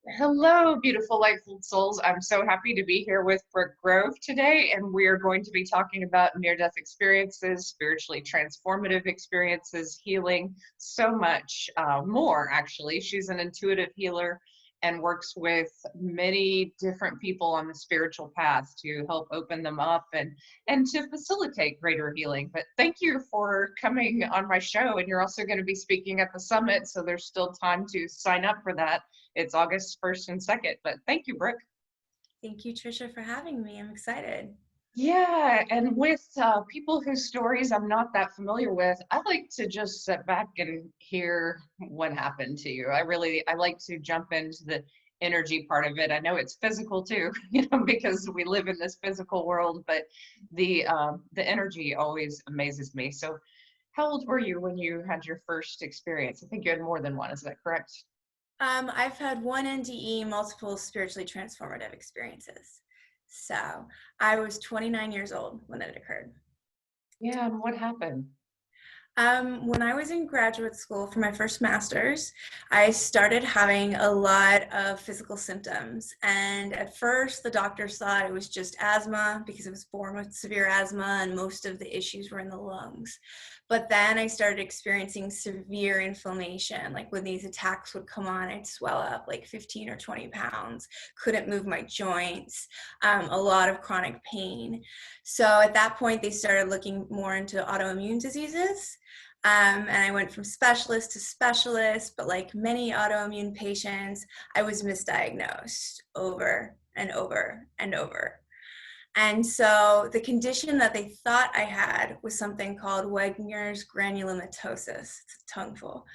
Hello, beautiful, lightful souls. I'm so happy to be here with Brooke Grove today, and we're going to be talking about near-death experiences, spiritually transformative experiences, healing, so much more, actually. She's an intuitive healer and works with many different people on the spiritual path to help open them up and to facilitate greater healing. But thank you for coming on my show, and you're also going to be speaking at the summit, so there's still time to sign up for that. It's August 1st and 2nd, but thank you, Brooke. Thank you, Tricia, for having me. I'm excited. Yeah, and with people whose stories I'm not that familiar with, I like to just sit back and hear what happened to you. I like to jump into the energy part of it. I know it's physical too, because we live in this physical world, but the energy always amazes me. So, how old were you when you had your first experience? I think you had more than one. Is that correct? I've had one NDE, multiple spiritually transformative experiences. So I was 29 years old when it occurred. Yeah, and what happened? When I was in graduate school for my first master's, I started having a lot of physical symptoms. And at first, the doctors thought it was just asthma because I was born with severe asthma and most of the issues were in the lungs. But then I started experiencing severe inflammation. Like when these attacks would come on, I'd swell up like 15 or 20 pounds, couldn't move my joints, a lot of chronic pain. So at that point, they started looking more into autoimmune diseases. And I went from specialist to specialist, but like many autoimmune patients, I was misdiagnosed over and over and over. And so the condition that they thought I had was something called Wegener's granulomatosis. It's a tongueful.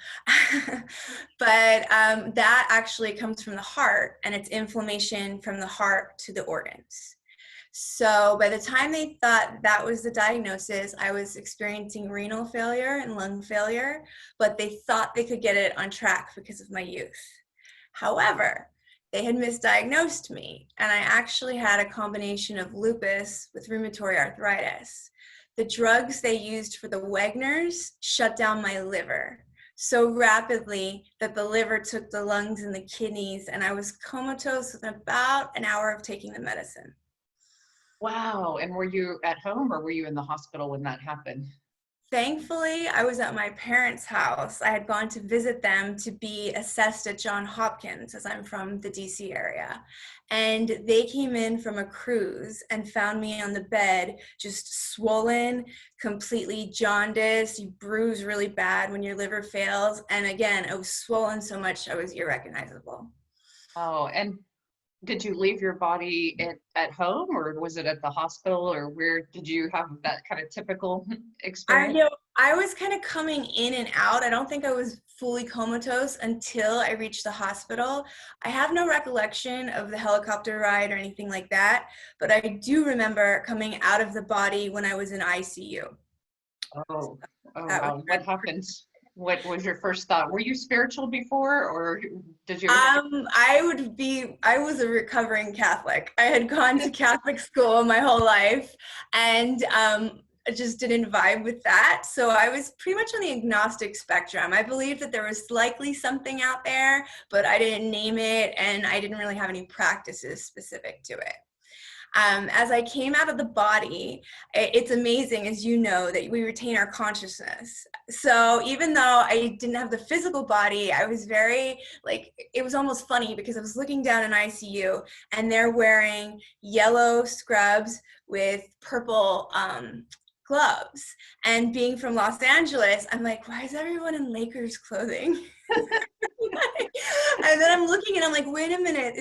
But that actually comes from the heart, and it's inflammation from the heart to the organs. So by the time they thought that was the diagnosis, I was experiencing renal failure and lung failure, but they thought they could get it on track because of my youth. However, they had misdiagnosed me, and I actually had a combination of lupus with rheumatoid arthritis. The drugs they used for the Wegener's shut down my liver so rapidly that the liver took the lungs and the kidneys, and I was comatose within about an hour of taking the medicine. Wow. And were you at home or were you in the hospital when that happened? Thankfully, I was at my parents' house. I had gone to visit them to be assessed at Johns Hopkins, as I'm from the DC area. And they came in from a cruise and found me on the bed, just swollen, completely jaundiced. You bruise really bad when your liver fails. And again, I was swollen so much I was irrecognizable. Oh, and did you leave your body at home or was it at the hospital or where did you have that kind of typical experience? I was kind of coming in and out. I don't think I was fully comatose until I reached the hospital. I have no recollection of the helicopter ride or anything like that, but I do remember coming out of the body when I was in ICU. Oh, oh That was wow. What happened? What was your first thought? Were you spiritual before or did you? I was a recovering Catholic. I had gone to Catholic school my whole life, and I just didn't vibe with that. So I was pretty much on the agnostic spectrum. I believed that there was likely something out there, but I didn't name it, and I didn't really have any practices specific to it. As I came out of the body, it's amazing, as you know, that we retain our consciousness. So even though I didn't have the physical body, I was very, like, it was almost funny because I was looking down in ICU and they're wearing yellow scrubs with purple gloves. And being from Los Angeles, I'm like, why is everyone in Lakers clothing? And then I'm looking and I'm like, wait a minute,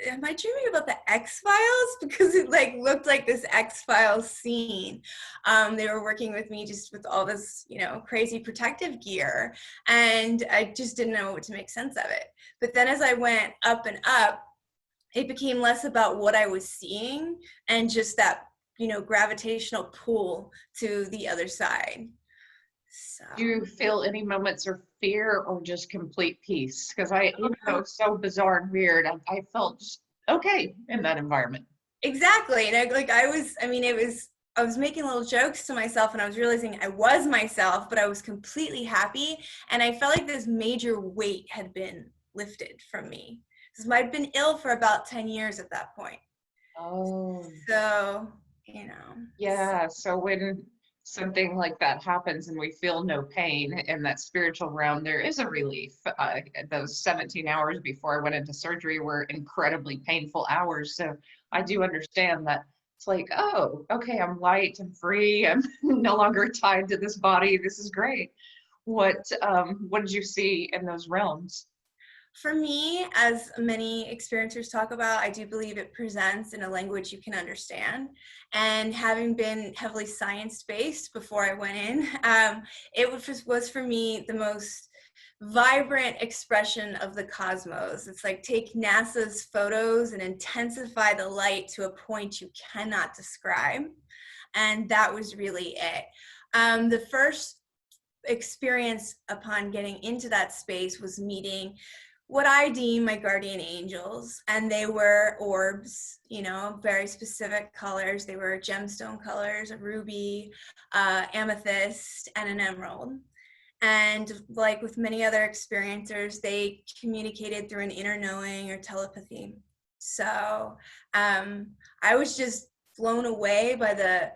am I dreaming about the X-Files? Because it like looked like this X-Files scene. They were working with me just with all this, crazy protective gear. And I just didn't know what to make sense of it. But then as I went up and up, it became less about what I was seeing and just that, gravitational pull to the other side. So. Do you feel any moments of fear or just complete peace? Because even though it's so bizarre and weird, I felt just okay in that environment. Exactly. And I was making little jokes to myself and I was realizing I was myself, but I was completely happy. And I felt like this major weight had been lifted from me. because I'd been ill for about 10 years at that point. Oh, So, you know. yeah. So when something like that happens and we feel no pain in that spiritual realm, there is a relief. Those 17 hours before I went into surgery were incredibly painful hours. So I do understand that it's like, oh, okay, I'm light, I'm free, I'm no longer tied to this body. This is great. What did you see in those realms? For me, as many experiencers talk about, I do believe it presents in a language you can understand. And having been heavily science-based before I went in, it was for me the most vibrant expression of the cosmos. It's like take NASA's photos and intensify the light to a point you cannot describe. And that was really it. The first experience upon getting into that space was meeting what I deem my guardian angels, and they were orbs, you know, very specific colors. They were gemstone colors, a ruby, amethyst, and an emerald. And like with many other experiencers, they communicated through an inner knowing or telepathy. So I was just blown away by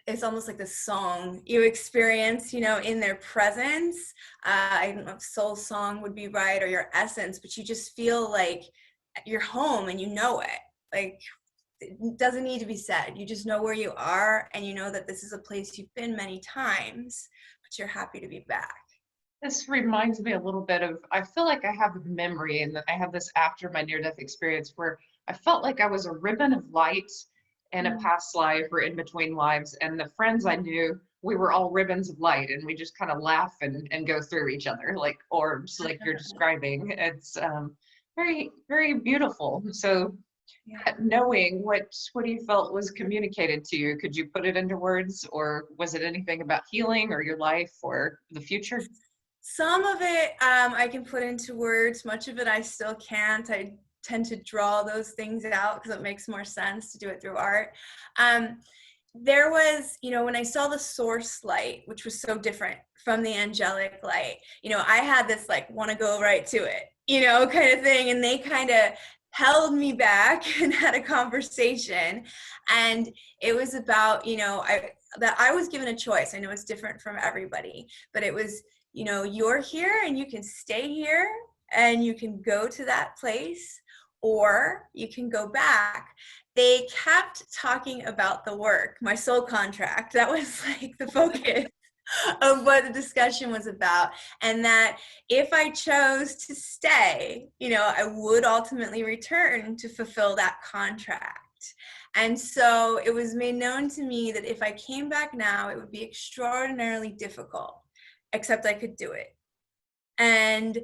it's almost like the song you experience, you know, in their presence. I don't know if soul song would be right, or your essence, but you just feel like you're home and you know it. Like, it doesn't need to be said. You just know where you are, and you know that this is a place you've been many times, but you're happy to be back. This reminds me a little bit of, I feel like I have a memory, and I have this after my near-death experience where I felt like I was a ribbon of light in a past life or in between lives. And the friends I knew, we were all ribbons of light, and we just kind of laugh and go through each other like orbs, like you're describing. It's very, very beautiful. So knowing what you felt was communicated to you, could you put it into words, or was it anything about healing or your life or the future? Some of it I can put into words. Much of it I still can't. I tend to draw those things out because it makes more sense to do it through art. There was, you know, when I saw the source light, which was so different from the angelic light, you know, I had this like want to go right to it, you know, kind of thing. And they kind of held me back and had a conversation. And it was about, you know, that I was given a choice. I know it's different from everybody, but it was, you know, you're here and you can stay here and you can go to that place, or you can go back. They kept talking about the work, my soul contract. That was like the focus of what the discussion was about. And that if I chose to stay, you know, I would ultimately return to fulfill that contract. And so it was made known to me that if I came back now, it would be extraordinarily difficult, except I could do it. And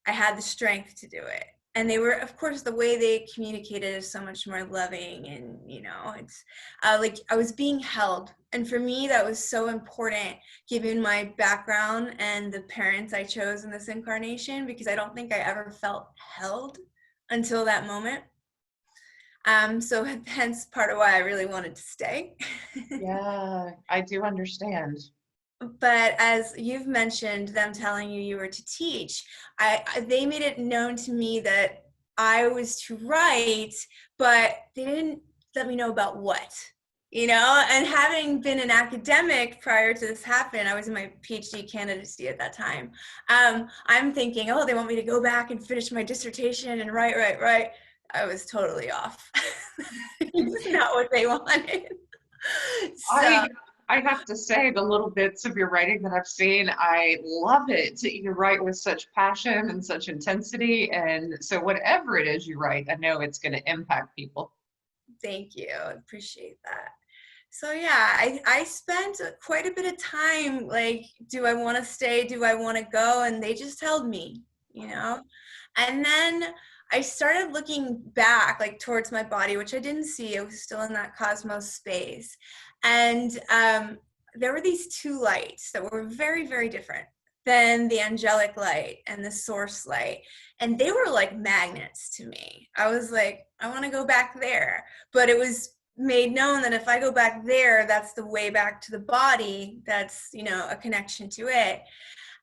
I had the strength to do it. And they were, of course, the way they communicated is so much more loving. And, you know, it's like I was being held. And for me, that was so important, given my background and the parents I chose in this incarnation, because I don't think I ever felt held until that moment. So hence part of why I really wanted to stay. Yeah, I do understand. But as you've mentioned, them telling you were to teach, they made it known to me that I was to write, but they didn't let me know about what, you know. And having been an academic prior to this happening, I was in my PhD candidacy at that time. I'm thinking, oh, they want me to go back and finish my dissertation and write. I was totally off. It's not what they wanted. So. I have to say, the little bits of your writing that I've seen, I love it. You write with such passion and such intensity. And so whatever it is you write, I know it's going to impact people. Thank you. I appreciate that. So yeah, I spent quite a bit of time like, do I want to stay? Do I want to go? And they just held me, you know? And then I started looking back like towards my body, which I didn't see. I was still in that cosmos space. And there were these two lights that were very, very different than the angelic light and the source light. And they were like magnets to me. I was like, I want to go back there. But it was made known that if I go back there, that's the way back to the body. That's, you know, a connection to it.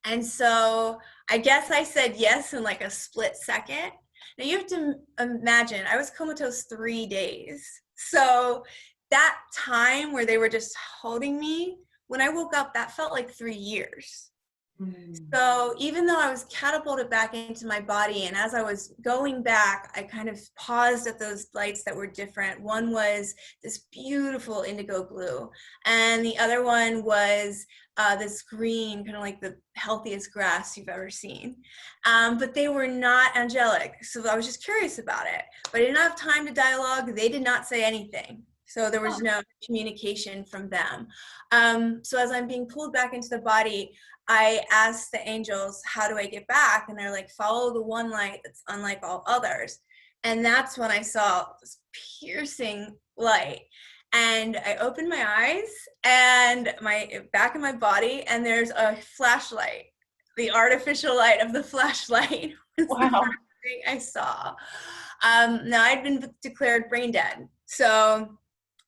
And so I guess I said yes in like a split second. Now you have to imagine, I was comatose 3 days. So that time where they were just holding me, when I woke up, that felt like 3 years. So even though I was catapulted back into my body, and as I was going back, I kind of paused at those lights that were different. One was this beautiful indigo blue, and the other one was this green, kind of like the healthiest grass you've ever seen. But they were not angelic, so I was just curious about it. But I didn't have time to dialogue. They did not say anything. So there was no communication from them. So as I'm being pulled back into the body, I asked the angels, how do I get back? And they're like, follow the one light that's unlike all others. And that's when I saw this piercing light. And I opened my eyes and my back in my body, and there's a flashlight. The artificial light of the flashlight was the first thing I saw. Now I'd been declared brain dead. So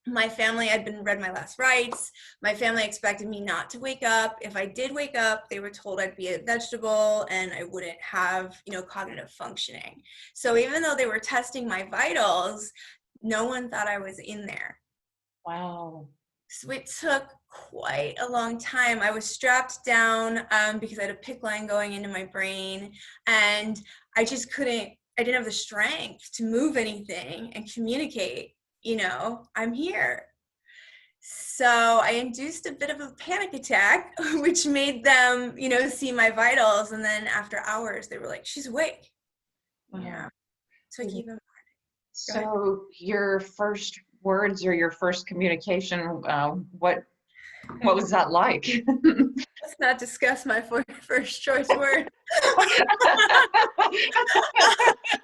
my family had been read my last rites. My family expected me not to wake up. If I did wake up, they were told I'd be a vegetable and I wouldn't have, cognitive functioning. So even though they were testing my vitals, no one thought I was in there. Wow. So it took quite a long time. I was strapped down because I had a PICC line going into my brain, and I didn't have the strength to move anything and communicate. I'm here. So I induced a bit of a panic attack, which made them, see my vitals. And then after hours, they were like, she's awake. Yeah. So I keep them. So your first words or your first communication, what was that like? Let's not discuss my first choice word.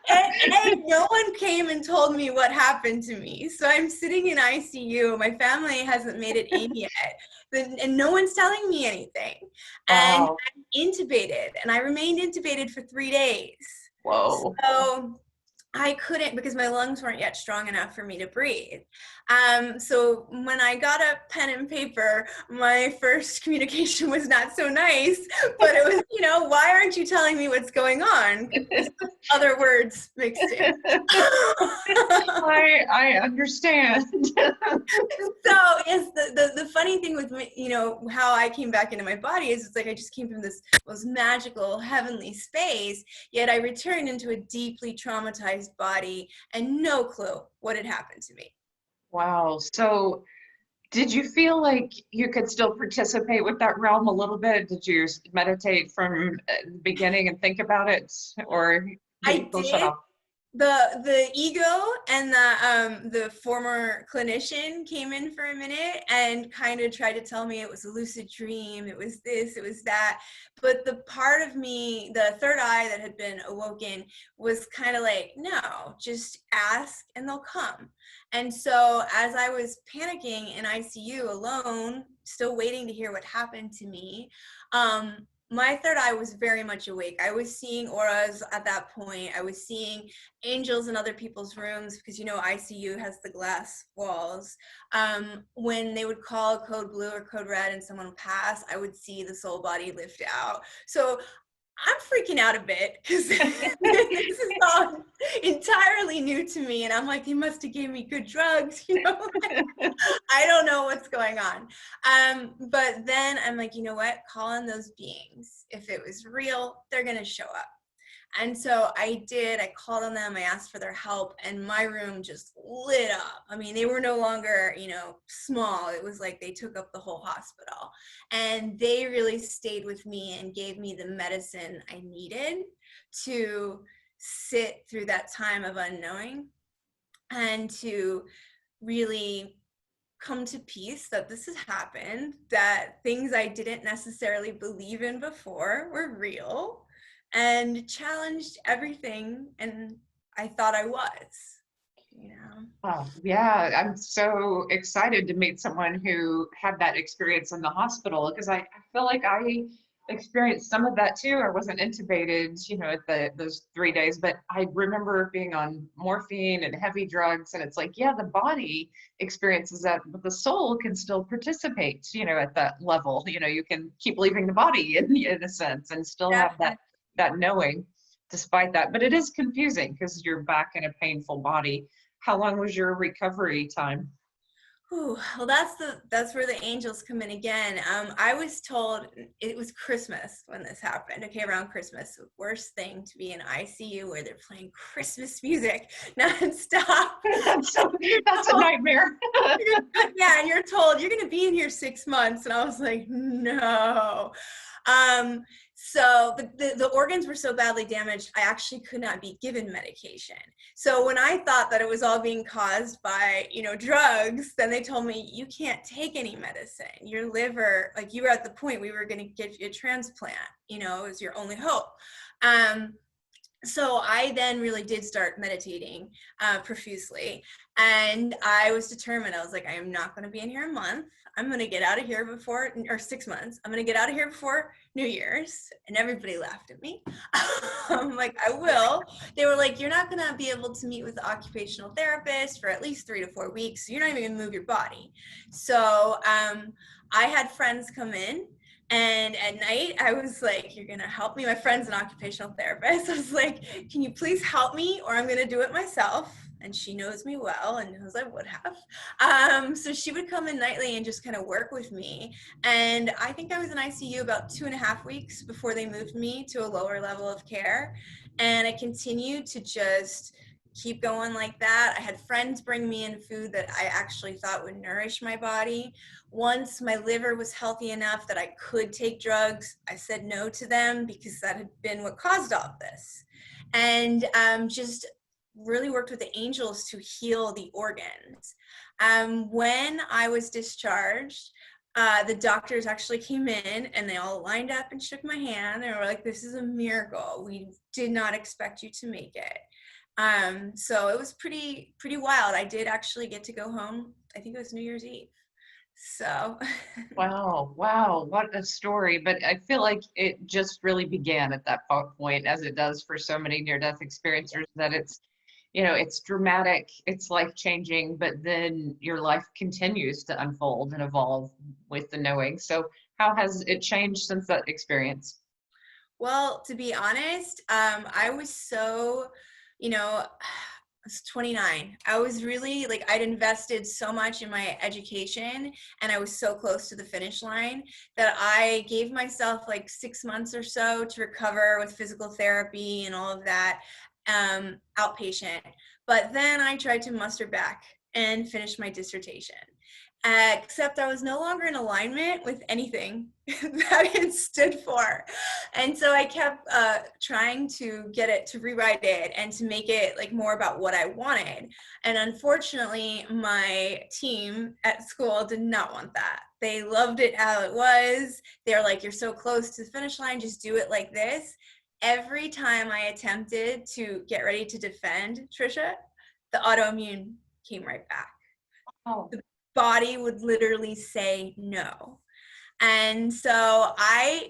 and no one came and told me what happened to me. So I'm sitting in ICU. My family hasn't made it in yet. And no one's telling me anything. And I'm intubated. And I remained intubated for 3 days. Whoa. So I couldn't, because my lungs weren't yet strong enough for me to breathe. So when I got a pen and paper, my first communication was not so nice, but it was, why aren't you telling me what's going on? Other words mixed in. I understand. So yes, the funny thing with me, how I came back into my body is it's like I just came from this most magical heavenly space, yet I returned into a deeply traumatized body and no clue what had happened to me. Wow. So did you feel like you could still participate with that realm a little bit? Did you meditate from the beginning and think about it, or I did. Shut off? The ego and the former clinician came in for a minute and kind of tried to tell me it was a lucid dream, it was this, it was that. But the part of me, the third eye that had been awoken, was kind of like, no, just ask and they'll come. And so as I was panicking in ICU alone, still waiting to hear what happened to me, my third eye was very much awake. I was seeing auras at that point. I was seeing angels in other people's rooms because, ICU has the glass walls. When they would call code blue or code red and someone would pass, I would see the soul body lift out. So I'm freaking out a bit because this is all entirely new to me. And I'm like, they must have gave me good drugs, I don't know what's going on. But then I'm like, you know what? Call on those beings. If it was real, they're going to show up. And so I did. I called on them. I asked for their help, and my room just lit up. I mean, they were no longer, small. It was like they took up the whole hospital. And they really stayed with me and gave me the medicine I needed to sit through that time of unknowing and to really come to peace that this has happened, that things I didn't necessarily believe in before were real, and challenged everything and I thought I was, Oh, yeah, I'm so excited to meet someone who had that experience in the hospital, because I feel like I experienced some of that too. I wasn't intubated, at those 3 days, but I remember being on morphine and heavy drugs, and it's like, yeah, the body experiences that, but the soul can still participate, at that level. You can keep leaving the body in a sense and still have that knowing. despite that. But it is confusing because you're back in a painful body. How long was your recovery time? Ooh, well, that's where the angels come in again. I was told it was Christmas when this happened. Okay, around Christmas, worst thing to be in ICU where they're playing Christmas music nonstop. That's a nightmare. Yeah, and you're told you're going to be in here 6 months, and I was like, no. So the organs were so badly damaged, I actually could not be given medication. So when I thought that it was all being caused by, drugs, then they told me you can't take any medicine. Your liver, like you were at the point we were going to give you a transplant, it was your only hope. So I then really did start meditating profusely, and I was determined. I was like, I am not going to be in here a month. I'm going to get out of here before, or 6 months. I'm going to get out of here before New Year's. And everybody laughed at me. I'm like, I will. They were like, you're not going to be able to meet with the occupational therapist for at least 3 to 4 weeks. So you're not even going to move your body. So I had friends come in. And at night, I was like, you're going to help me. My friend's an occupational therapist. I was like, can you please help me or I'm going to do it myself? And she knows me well and knows I would have. So she would come in nightly and just kind of work with me. And I think I was in ICU about 2.5 weeks before they moved me to a lower level of care. And I continued to just keep going like that. I had friends bring me in food that I actually thought would nourish my body. Once my liver was healthy enough that I could take drugs, I said no to them because that had been what caused all of this. And just really worked with the angels to heal the organs. When I was discharged, the doctors actually came in and they all lined up and shook my hand. They were like, this is a miracle. We did not expect you to make it. So it was pretty wild. I did actually get to go home. I think it was New Year's Eve. So Wow, what a story. But I feel like it just really began at that point, as it does for so many near-death experiencers, that it's dramatic, it's life-changing, but then your life continues to unfold and evolve with the knowing. So how has it changed since that experience? well, to be honest, I was so, I was 29. I was really like, I'd invested so much in my education and I was so close to the finish line that I gave myself like 6 months or so to recover with physical therapy and all of that, outpatient. But then I tried to muster back and finish my dissertation. Except I was no longer in alignment with anything that it stood for. And so I kept trying to get it, to rewrite it and to make it like more about what I wanted. And unfortunately, my team at school did not want that. They loved it how it was. They're like, you're so close to the finish line, just do it like this. Every time I attempted to get ready to defend Tricia, the autoimmune came right back. Oh, Body would literally say no. And so I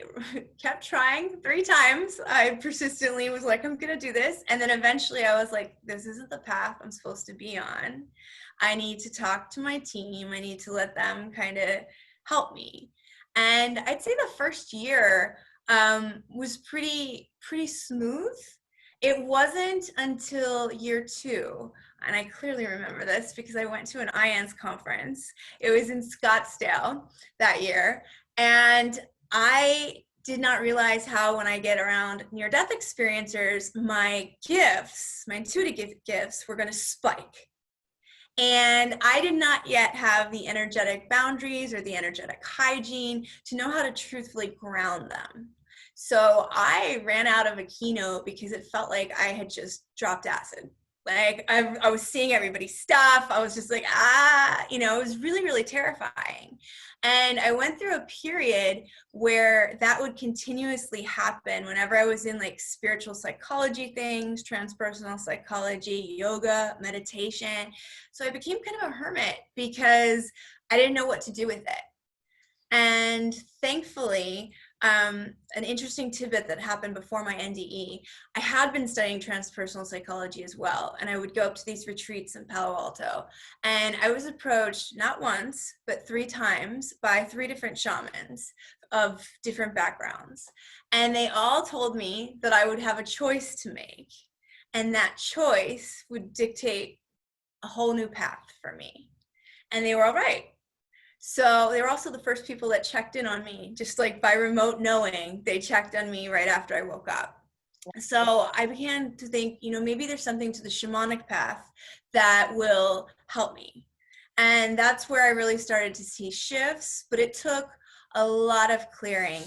kept trying 3 times. I persistently was like, I'm going to do this. And then eventually I was like, this isn't the path I'm supposed to be on. I need to talk to my team. I need to let them kind of help me. And I'd say the first year was pretty smooth. It wasn't until year 2, and I clearly remember this because I went to an IANS conference. It was in Scottsdale that year, and I did not realize how when I get around near-death experiencers, my gifts, my intuitive gifts were going to spike. And I did not yet have the energetic boundaries or the energetic hygiene to know how to truthfully ground them. So I ran out of a keynote because it felt like I had just dropped acid. Like I was seeing everybody's stuff. I was just like, it was really terrifying. And I went through a period where that would continuously happen whenever I was in like spiritual psychology things, transpersonal psychology, yoga, meditation. So I became kind of a hermit because I didn't know what to do with it. And thankfully, an interesting tidbit that happened before my NDE, I had been studying transpersonal psychology as well. And I would go up to these retreats in Palo Alto. And I was approached not once, but 3 times by 3 different shamans of different backgrounds, and they all told me that I would have a choice to make, and that choice would dictate a whole new path for me. And they were all right. So they were also the first people that checked in on me, just like by remote knowing. They checked on me right after I woke up. So I began to think, maybe there's something to the shamanic path that will help me. And that's where I really started to see shifts, but it took a lot of clearing.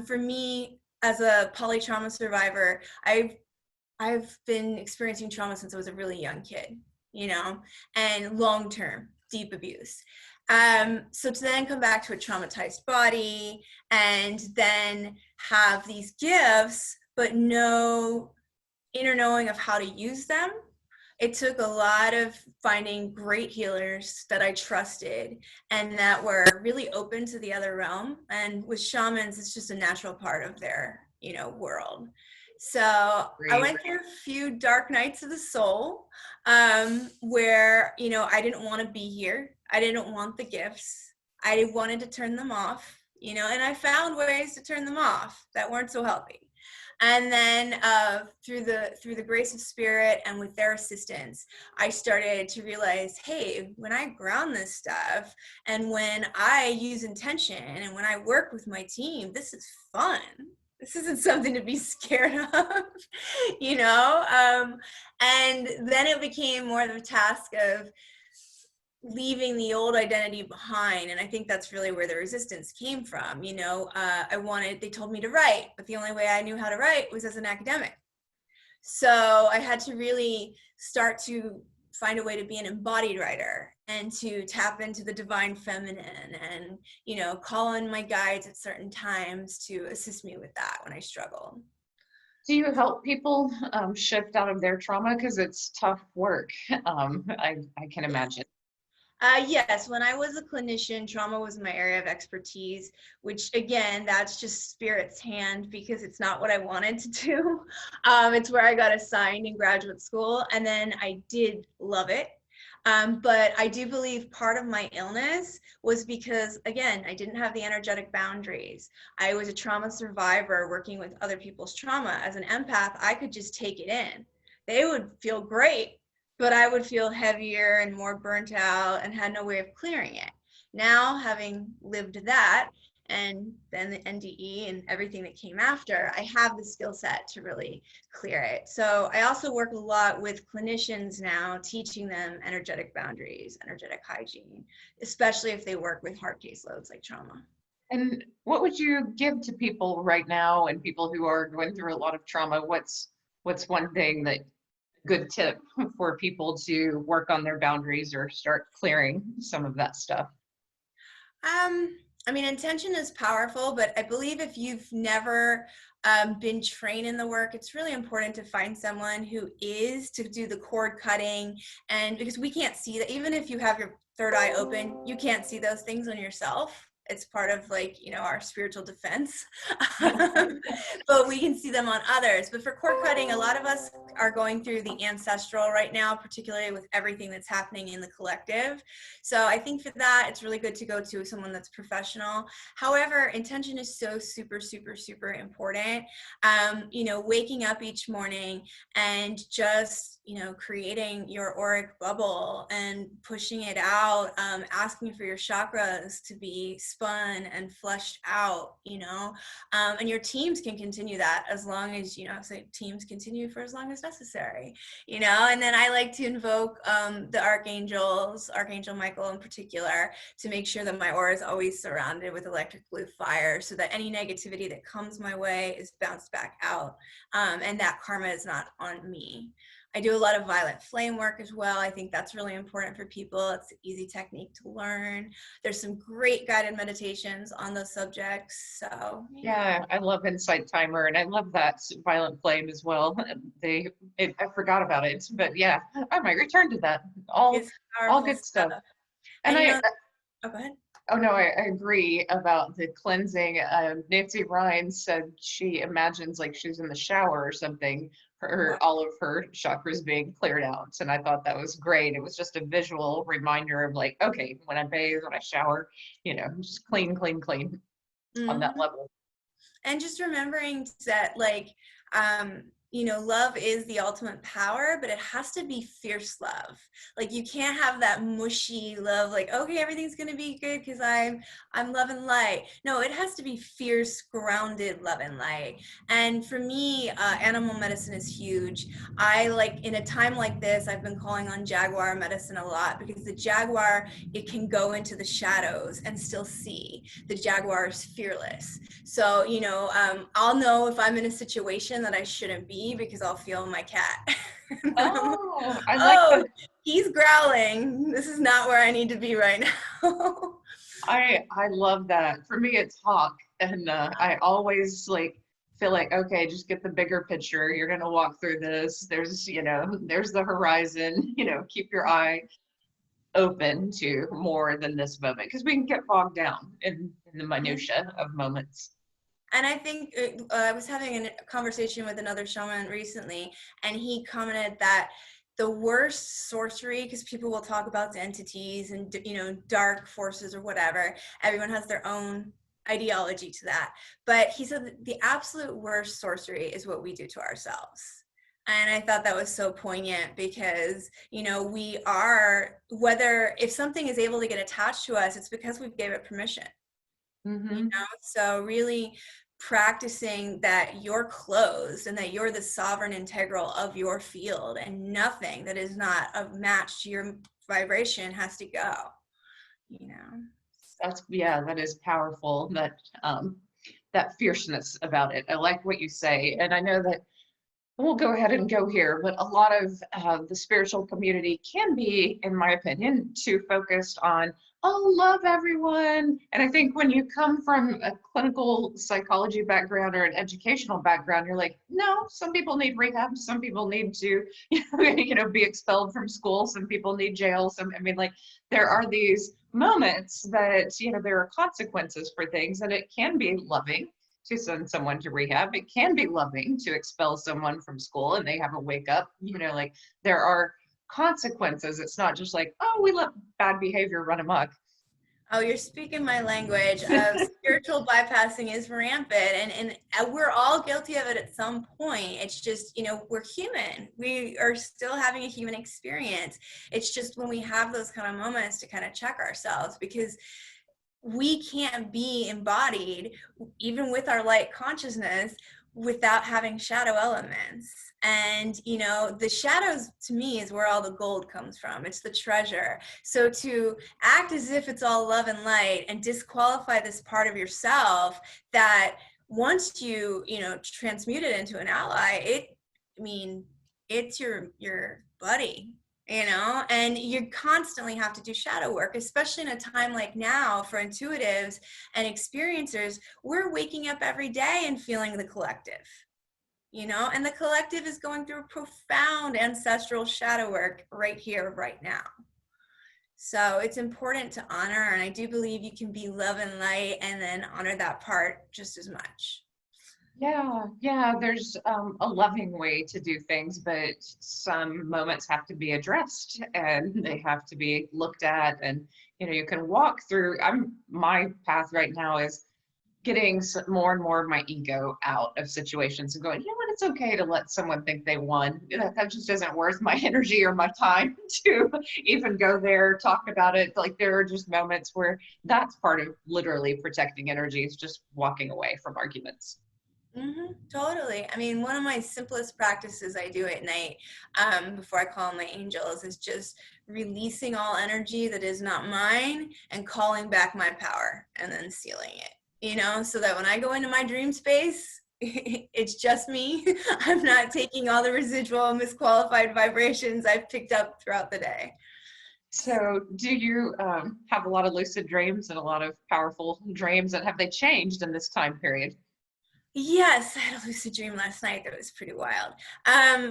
For me, as a polytrauma survivor, I've been experiencing trauma since I was a really young kid, and long-term deep abuse. So to then come back to a traumatized body and then have these gifts, but no inner knowing of how to use them, it took a lot of finding great healers that I trusted and that were really open to the other realm. And with shamans, it's just a natural part of their, world. So I went through a few dark nights of the soul, where, I didn't want to be here. I didn't want the gifts. I wanted to turn them off, and I found ways to turn them off that weren't so healthy. And then through the grace of spirit and with their assistance, I started to realize, hey, when I ground this stuff and when I use intention and when I work with my team, this is fun. This isn't something to be scared of, and then it became more of a task of leaving the old identity behind. And I think that's really where the resistance came from. They told me to write, but the only way I knew how to write was as an academic. So I had to really start to find a way to be an embodied writer and to tap into the divine feminine and, call on my guides at certain times to assist me with that when I struggled. Do you help people shift out of their trauma? Because it's tough work. I can imagine. Yes, when I was a clinician, trauma was my area of expertise, which again, that's just spirit's hand because it's not what I wanted to do. It's where I got assigned in graduate school, and then I did love it. But I do believe part of my illness was because, again, I didn't have the energetic boundaries. I was a trauma survivor working with other people's trauma. As an empath, I could just take it in. They would feel great, but I would feel heavier and more burnt out and had no way of clearing it. Now, having lived that, and then the NDE and everything that came after, I have the skill set to really clear it. So I also work a lot with clinicians now, teaching them energetic boundaries, energetic hygiene, especially if they work with hard caseloads like trauma. And what would you give to people right now and people who are going through a lot of trauma? What's one thing that good tip for people to work on their boundaries or start clearing some of that stuff? Intention is powerful, but I believe if you've never been trained in the work, it's really important to find someone who is to do the cord cutting. And because we can't see that, even if you have your third eye open, you can't see those things on yourself. It's part of our spiritual defense, but we can see them on others. But for cord cutting, a lot of us are going through the ancestral right now, particularly with everything that's happening in the collective. So I think for that, it's really good to go to someone that's professional. However, intention is so super, super, super important. Waking up each morning and just, creating your auric bubble and pushing it out, asking for your chakras to be spun and fleshed out, and your teams can continue that as long as, teams continue for as long as necessary, and then I like to invoke the archangels, Archangel Michael in particular, to make sure that my aura is always surrounded with electric blue fire so that any negativity that comes my way is bounced back out, and that karma is not on me. I do a lot of violet flame work as well. I think that's really important for people. It's an easy technique to learn. There's some great guided meditations on those subjects. So yeah, I love Insight Timer, and I love that Violet Flame as well. I forgot about it, but yeah, I might return to that. All good stuff. And go ahead. Oh no, I agree about the cleansing. Nancy Ryan said she imagines like she's in the shower or something, all of her chakras being cleared out. And I thought that was great. It was just a visual reminder of like, okay, when I bathe, when I shower, just clean, clean, clean. on that Mm-hmm. level. And just remembering that, like, love is the ultimate power, but it has to be fierce love. Like, you can't have that mushy love, like, okay, everything's gonna be good because I'm love and light. No, it has to be fierce, grounded love and light. And for me, animal medicine is huge. I, like, in a time like this, I've been calling on jaguar medicine a lot, because the jaguar, it can go into the shadows and still see. The jaguar is fearless. So, I'll know if I'm in a situation that I shouldn't be, because I'll feel my cat. Oh, I like Oh, that. he's growling. This is not where I need to be right now. I love that. For me, it's hawk, and I always like feel like, okay, just get the bigger picture. You're gonna walk through this. There's the horizon. Keep your eye open to more than this moment, because we can get bogged down in the minutia of moments. And I think I was having a conversation with another shaman recently, and he commented that the worst sorcery, because people will talk about the entities and, dark forces or whatever. Everyone has their own ideology to that. But he said that the absolute worst sorcery is what we do to ourselves. And I thought that was so poignant, because, we are, if something is able to get attached to us, it's because we've gave it permission. Mm-hmm. So really practicing that you're closed and that you're the sovereign integral of your field, and nothing that is not a match to your vibration has to go. That is powerful. That fierceness about it. I like what you say, and I know that we'll go ahead and go here, but a lot of the spiritual community can be, in my opinion, too focused on, oh, love everyone. And I think when you come from a clinical psychology background or an educational background, you're like, no, some people need rehab, some people need to, be expelled from school, some people need jail. Like, there are these moments that, there are consequences for things, and it can be loving to send someone to rehab. It can be loving to expel someone from school and they have a wake up. Like, there are consequences. It's not just like, oh, we let bad behavior run amok. Oh, you're speaking my language. Spiritual bypassing is rampant, and we're all guilty of it at some point. It's just, we're human. We are still having a human experience. It's just when we have those kind of moments to kind of check ourselves, because we can't be embodied, even with our light consciousness, without having shadow elements. And, the shadows, to me, is where all the gold comes from. It's the treasure. So to act as if it's all love and light and disqualify this part of yourself that, once you, transmute it into an ally, it's your buddy. And you constantly have to do shadow work, especially in a time like now for intuitives and experiencers. We're waking up every day and feeling the collective, and the collective is going through profound ancestral shadow work right here, right now. So it's important to honor, and I do believe you can be love and light and then honor that part just as much. Yeah, there's a loving way to do things, but some moments have to be addressed and they have to be looked at. And, you can walk through, my path right now is getting more and more of my ego out of situations and going, what, it's okay to let someone think they won. That just isn't worth my energy or my time to even go there, talk about it. Like, there are just moments where that's part of literally protecting energy, is just walking away from arguments. Mm-hmm, totally. One of my simplest practices I do at night, before I call my angels, is just releasing all energy that is not mine and calling back my power and then sealing it, so that when I go into my dream space, it's just me. I'm not taking all the residual misqualified vibrations I've picked up throughout the day. So do you have a lot of lucid dreams and a lot of powerful dreams, and have they changed in this time period? Yes, I had a lucid dream last night that was pretty wild.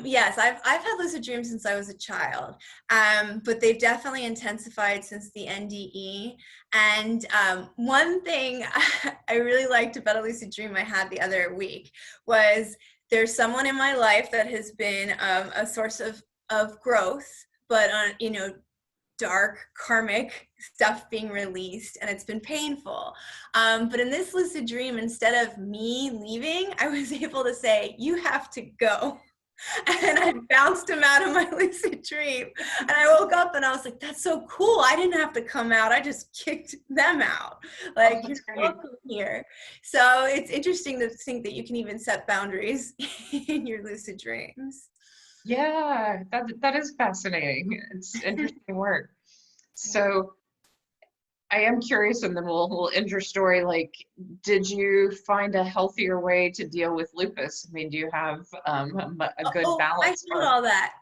Yes, I've had lucid dreams since I was a child, but they've definitely intensified since the NDE. And one thing I really liked about a lucid dream I had the other week was, there's someone in my life that has been a source of growth, but dark karmic stuff being released, and it's been painful. But in this lucid dream, instead of me leaving, I was able to say, you have to go. And I bounced him out of my lucid dream. And I woke up and I was like, that's so cool. I didn't have to come out. I just kicked them out. Like, Oh, you're that's great. welcome here. So it's interesting to think that you can even set boundaries in your lucid dreams. Yeah, that is fascinating. It's interesting work. So I am curious, and then we'll end your story. Like, did you find a healthier way to deal with lupus? I mean, do you have a good Oh, I balance found for all that.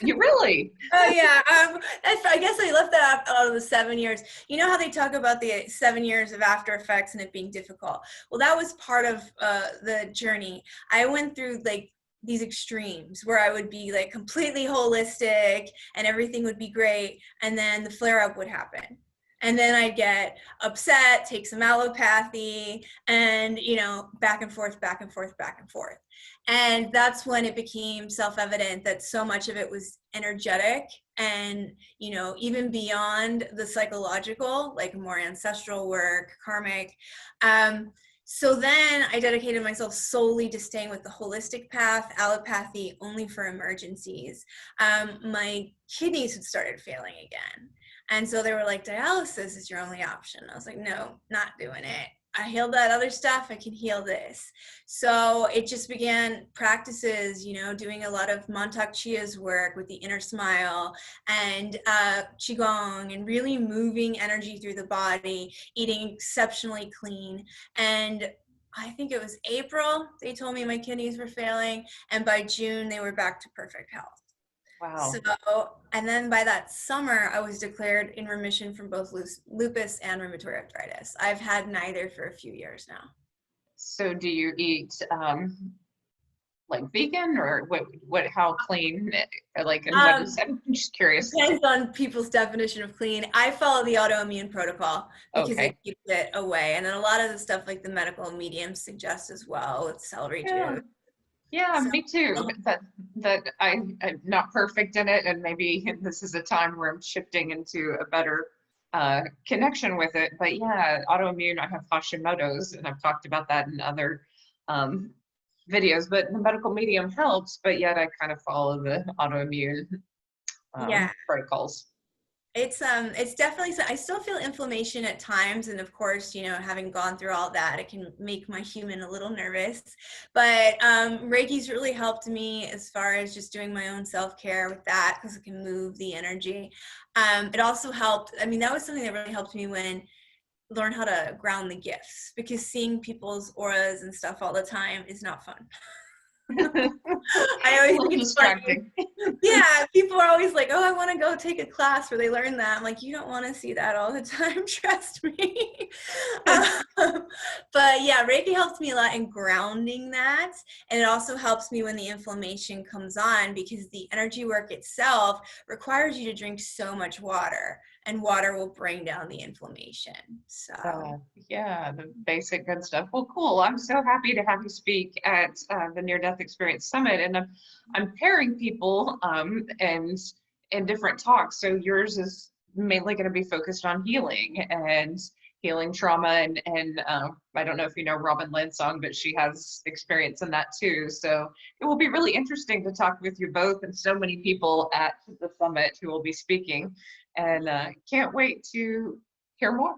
you? Really? Oh yeah, I guess I left that out of the 7 years. You know how they talk about the 7 years of after effects and it being difficult? Well, that was part of the journey. I went through like these extremes where I would be like completely holistic and everything would be great, and then the flare up would happen. And then I'd get upset, take some allopathy, and, you know, back and forth, back and forth, back and forth. And that's when it became self-evident that so much of it was energetic and, you know, even beyond the psychological, like more ancestral work, karmic. So then I dedicated myself solely to staying with the holistic path, allopathy only for emergencies. My kidneys had started failing again. And so they were like, dialysis is your only option. I was like, no, not doing it. I healed that other stuff. I can heal this. So it just began practices, you know, doing a lot of Montauk Chia's work with the inner smile and Qigong, and really moving energy through the body, eating exceptionally clean. And I think it was April, they told me my kidneys were failing. And by June, they were back to perfect health. Wow. So, and then by that summer, I was declared in remission from both lupus and rheumatoid arthritis. I've had neither for a few years now. So do you eat like vegan, or how clean, like, and what is, I'm just curious. Depends on people's definition of clean. I follow the autoimmune protocol because Okay. it keeps it away. And then a lot of the stuff like the medical mediums suggest as well with celery Yeah. juice. Yeah, So, me too. I'm not perfect in it, and maybe this is a time where I'm shifting into a better connection with it. But yeah, autoimmune, I have Hashimoto's, and I've talked about that in other um, videos. But the medical medium helps, but yet I kind of follow the autoimmune yeah. protocols. It's definitely, I still feel inflammation at times, and of course, you know, having gone through all that, it can make my human a little nervous. But Reiki's really helped me as far as just doing my own self-care with that, because it can move the energy. It also helped, I mean, that was something that really helped me when learn how to ground the gifts, because seeing people's auras and stuff all the time is not fun. I always think it's distracting. Yeah, people are always like, oh, I want to go take a class where they learn that. I'm like, you don't want to see that all the time, trust me. But yeah, Reiki helps me a lot in grounding that. And it also helps me when the inflammation comes on, because the energy work itself requires you to drink so much water, and water will bring down the inflammation. So Yeah, the basic good stuff. Well, cool. I'm so happy to have you speak at the Near Death Experience Summit, and I'm pairing people and in different talks. So yours is mainly going to be focused on healing and healing trauma, and I don't know if you know Robin Lansong, but she has experience in that too. So it will be really interesting to talk with you both, and so many people at the summit who will be speaking, and can't wait to hear more.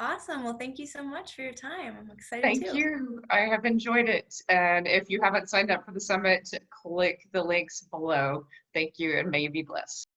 awesome. Well, thank you so much for your time. I'm excited Thank too. you. I have enjoyed it. And if you haven't signed up for the summit, click the links below. Thank you, and may you be blessed.